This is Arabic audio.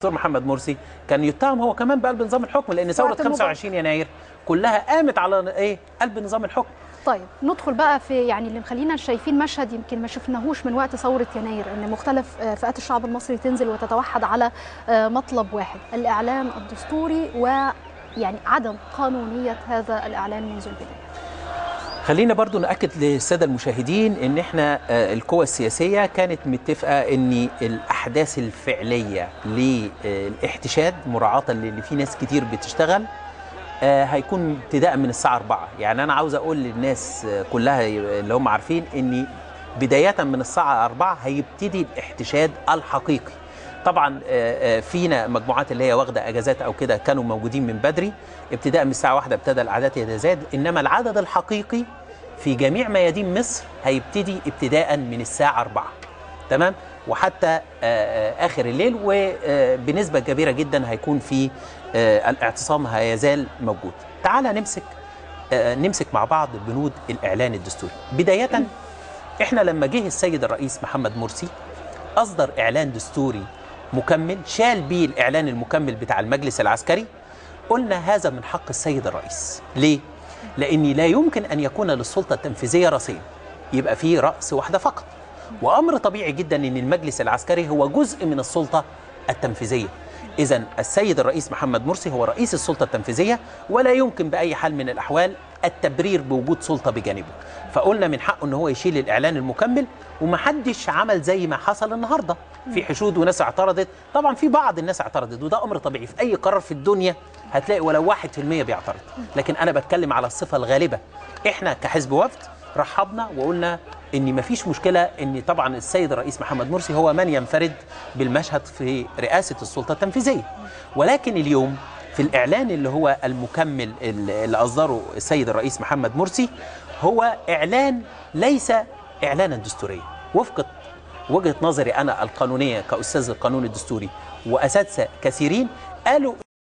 الدكتور محمد مرسي كان يتهم هو كمان بقلب نظام الحكم، لان ثوره 25 يناير كلها قامت على ايه؟ قلب نظام الحكم. طيب ندخل بقى في يعني اللي مخلينا شايفين مشهد يمكن ما شفناهوش من وقت ثوره يناير، ان مختلف فئات الشعب المصري تنزل وتتوحد على مطلب واحد، الاعلان الدستوري، ويعني عدم قانونيه هذا الاعلان منذ البدايه. خلينا برضو نأكد للسادة المشاهدين ان احنا القوى السياسية كانت متفقة ان الاحداث الفعلية للاحتشاد مراعاة اللي في ناس كتير بتشتغل هيكون ابتداء من الساعة 4. يعني انا عاوز اقول للناس كلها اللي هم عارفين ان بداية من الساعة 4 هيبتدي الاحتشاد الحقيقي. طبعا فينا مجموعات اللي هي واخده اجازات او كده كانوا موجودين من بدري، ابتداء من الساعه 1 ابتدى الاعداد يتزايد، انما العدد الحقيقي في جميع ميادين مصر هيبتدي ابتداء من الساعه 4 تمام، وحتى اخر الليل، وبنسبه كبيره جدا هيكون في الاعتصام هيزال موجود. تعال نمسك مع بعض بنود الاعلان الدستوري. بدايه احنا لما جه السيد الرئيس محمد مرسي اصدر اعلان دستوري مكمل، شال بيه الاعلان المكمل بتاع المجلس العسكري. قلنا هذا من حق السيد الرئيس. ليه؟ لان لا يمكن ان يكون للسلطه التنفيذيه راسين، يبقى فيه راس واحده فقط، وامر طبيعي جدا ان المجلس العسكري هو جزء من السلطه التنفيذيه. اذا السيد الرئيس محمد مرسي هو رئيس السلطه التنفيذيه، ولا يمكن باي حال من الاحوال التبرير بوجود سلطه بجانبه. فقلنا من حقه ان هو يشيل الاعلان المكمل، ومحدش عمل زي ما حصل النهارده في حشود وناس اعترضت. طبعا في بعض الناس اعترضت، وده امر طبيعي في اي قرار في الدنيا هتلاقي ولو 1% بيعترض، لكن انا بتكلم على الصفه الغالبه. احنا كحزب وفد رحبنا وقلنا ان مفيش مشكله، ان طبعا السيد الرئيس محمد مرسي هو من ينفرد بالمشهد في رئاسه السلطه التنفيذيه، ولكن اليوم في الاعلان اللي هو المكمل اللي اصدره السيد الرئيس محمد مرسي هو اعلان ليس اعلانا دستوريا. وفق وجهه نظري انا القانونيه كاستاذ القانون الدستوري واساتذه كثيرين قالوا